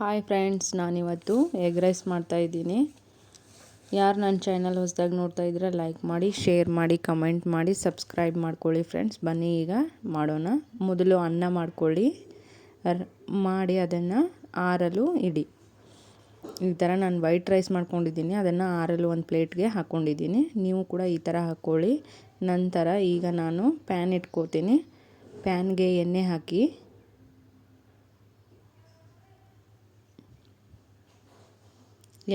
Hi friends, ನಾನಿವತ್ತು egg rice ಮಾಡ್ತಾಯಿದ್ದೀನಿ. ಯಾರು ನನ್ನ ಚಾನಲ್ ಹೊಸದಾಗಿ ನೋಡ್ತಾ ಇದ್ರೆ ಲೈಕ್ ಮಾಡಿ, ಶೇರ್ ಮಾಡಿ, ಕಮೆಂಟ್ ಮಾಡಿ, ಸಬ್ಸ್ಕ್ರೈಬ್ ಮಾಡ್ಕೊಳ್ಳಿ ಫ್ರೆಂಡ್ಸ್. ಬನ್ನಿ ಈಗ ಮಾಡೋಣ. ಮೊದಲು ಅನ್ನ ಮಾಡ್ಕೊಳ್ಳಿ, ಮಾಡಿ ಅದನ್ನು ಆರಲು ಇಡಿ. ಈ ಥರ ನಾನು ವೈಟ್ ರೈಸ್ ಮಾಡ್ಕೊಂಡಿದ್ದೀನಿ, ಅದನ್ನು ಆರಲು ಒಂದು ಪ್ಲೇಟ್ಗೆ ಹಾಕ್ಕೊಂಡಿದ್ದೀನಿ. ನೀವು ಕೂಡ ಈ ಥರ ಹಾಕ್ಕೊಳ್ಳಿ. ನಂತರ ಈಗ ನಾನು ಪ್ಯಾನ್ ಇಟ್ಕೋತೀನಿ. ಪ್ಯಾನ್ಗೆ ಎಣ್ಣೆ ಹಾಕಿ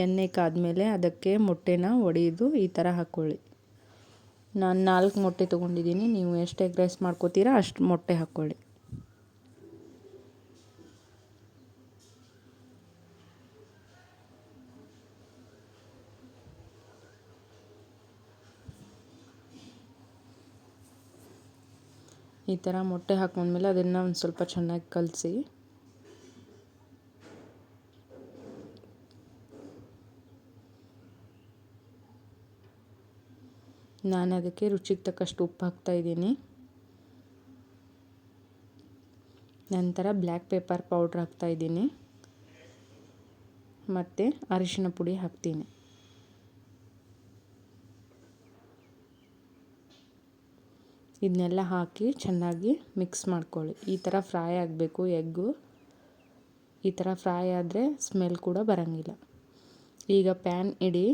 ಎಣ್ಣೆ ಕಾದ್ಮೇಲೆ ಅದಕ್ಕೆ ಮೊಟ್ಟೆನ ಒಡೆದು ಈ ಥರ ಹಾಕ್ಕೊಳ್ಳಿ. ನಾನು 4 ಮೊಟ್ಟೆ ತೊಗೊಂಡಿದ್ದೀನಿ. ನೀವು ಎಷ್ಟು ಎಗ್ ರೈಸ್ ಮಾಡ್ಕೋತೀರಾ ಅಷ್ಟು ಮೊಟ್ಟೆ ಹಾಕ್ಕೊಳ್ಳಿ. ಈ ಥರ ಮೊಟ್ಟೆ ಹಾಕೊಂಡ್ಮೇಲೆ ಅದನ್ನು ಒಂದು ಸ್ವಲ್ಪ ಚೆನ್ನಾಗಿ ಕಲಸಿ ನಾನು ಅದಕ್ಕೆ ರುಚಿಗೆ ತಕ್ಕಷ್ಟು ಉಪ್ಪು ಹಾಕ್ತಾಯಿದ್ದೀನಿ. ನಂತರ ಬ್ಲ್ಯಾಕ್ ಪೆಪ್ಪರ್ ಪೌಡ್ರ್ ಹಾಕ್ತಾಯಿದ್ದೀನಿ ಮತ್ತು ಅರಿಶಿನ ಪುಡಿ ಹಾಕ್ತೀನಿ. ಇದನ್ನೆಲ್ಲ ಹಾಕಿ ಚೆನ್ನಾಗಿ ಮಿಕ್ಸ್ ಮಾಡ್ಕೊಳ್ಳಿ. ಈ ಥರ ಫ್ರೈ ಆಗಬೇಕು ಎಗ್ಗು. ಈ ಥರ ಫ್ರೈ ಆದರೆ ಸ್ಮೆಲ್ ಕೂಡ ಬರೋಂಗಿಲ್ಲ. ಈಗ ಪ್ಯಾನ್ ಇಡಿ.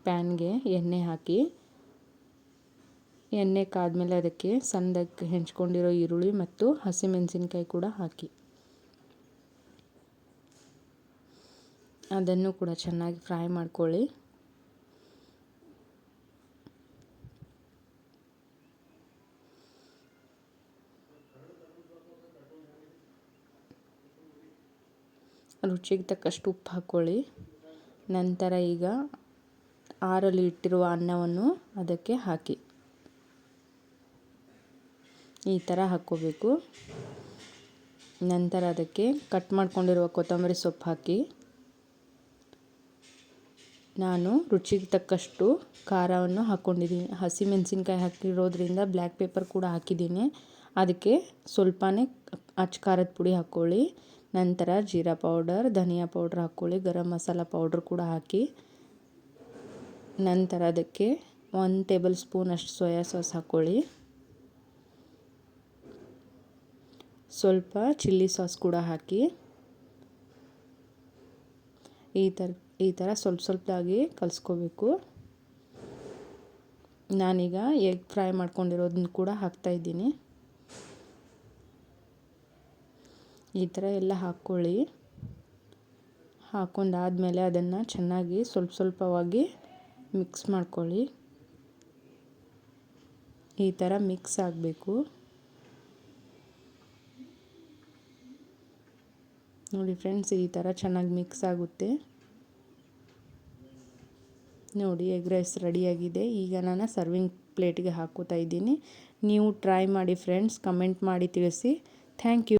ಪ್ಯಾನ್ಗೆ ಎಣ್ಣೆ ಹಾಕಿ, ಎಣ್ಣೆ ಕಾದ್ಮೇಲೆ ಅದಕ್ಕೆ ಸಣ್ಣದಾಗಿ ಹೆಂಚ್ಕೊಂಡಿರೋ ಈರುಳ್ಳಿ ಮತ್ತು ಹಸಿಮೆಣಸಿನ್ಕಾಯಿ ಕೂಡ ಹಾಕಿ ಅದನ್ನು ಕೂಡ ಚೆನ್ನಾಗಿ ಫ್ರೈ ಮಾಡ್ಕೊಳ್ಳಿ. ರುಚಿಗೆ ತಕ್ಕಷ್ಟು ಉಪ್ಪು ಹಾಕ್ಕೊಳ್ಳಿ. ನಂತರ ಈಗ ಆರಲು ಇಟ್ಟಿರುವ ಅನ್ನವನ್ನು ಅದಕ್ಕೆ ಹಾಕಿ ಈ ಥರ ಹಾಕ್ಕೋಬೇಕು. ನಂತರ ಅದಕ್ಕೆ ಕಟ್ ಮಾಡ್ಕೊಂಡಿರುವ ಕೊತ್ತಂಬರಿ ಸೊಪ್ಪು ಹಾಕಿ, ನಾನು ರುಚಿಗೆ ತಕ್ಕಷ್ಟು ಖಾರವನ್ನು ಹಾಕ್ಕೊಂಡಿದ್ದೀನಿ. ಹಸಿಮೆಣಸಿನ್ಕಾಯಿ ಹಾಕಿರೋದ್ರಿಂದ ಬ್ಲ್ಯಾಕ್ ಪೆಪ್ಪರ್ ಕೂಡ ಹಾಕಿದ್ದೀನಿ. ಅದಕ್ಕೆ ಸ್ವಲ್ಪನೇ ಅಚ್ಚ ಖಾರದ ಪುಡಿ ಹಾಕ್ಕೊಳ್ಳಿ. ನಂತರ ಜೀರಾ ಪೌಡರ್, ಧನಿಯಾ ಪೌಡ್ರ್ ಹಾಕ್ಕೊಳ್ಳಿ. ಗರಂ ಮಸಾಲ ಪೌಡ್ರ್ ಕೂಡ ಹಾಕಿ. ನಂತರ ಅದಕ್ಕೆ 1 ಟೇಬಲ್ ಸ್ಪೂನ್ ಅಷ್ಟು ಸೋಯಾ ಸಾಸ್ ಹಾಕ್ಕೊಳ್ಳಿ. ಸ್ವಲ್ಪ ಚಿಲ್ಲಿ ಸಾಸ್ ಕೂಡ ಹಾಕಿ ಈ ಥರ ಸ್ವಲ್ಪದಾಗಿ ಕಲಿಸ್ಕೋಬೇಕು. ನಾನೀಗ ಎಗ್ ಫ್ರೈ ಮಾಡ್ಕೊಂಡಿರೋದನ್ನ ಕೂಡ ಹಾಕ್ತಾಯಿದ್ದೀನಿ. ಈ ಥರ ಎಲ್ಲ ಹಾಕ್ಕೊಳ್ಳಿ. ಹಾಕ್ಕೊಂಡಾದಮೇಲೆ ಅದನ್ನು ಚೆನ್ನಾಗಿ ಸ್ವಲ್ಪವಾಗಿ ಮಿಕ್ಸ್ ಮಾಡ್ಕೊಳ್ಳಿ. ಈ ಥರ ಮಿಕ್ಸ್ ಆಗಬೇಕು. ನೋಡಿ ಫ್ರೆಂಡ್ಸ್, ಈ ಥರ ಚೆನ್ನಾಗಿ ಮಿಕ್ಸ್ ಆಗುತ್ತೆ. ನೋಡಿ, ಎಗ್ ರೈಸ್ ರೆಡಿಯಾಗಿದೆ. ಈಗ ನಾನು ಸರ್ವಿಂಗ್ ಪ್ಲೇಟ್ಗೆ ಹಾಕೋತಾ ಇದ್ದೀನಿ. ನೀವು ಟ್ರೈ ಮಾಡಿ ಫ್ರೆಂಡ್ಸ್, ಕಮೆಂಟ್ ಮಾಡಿ ತಿಳಿಸಿ. Thank you.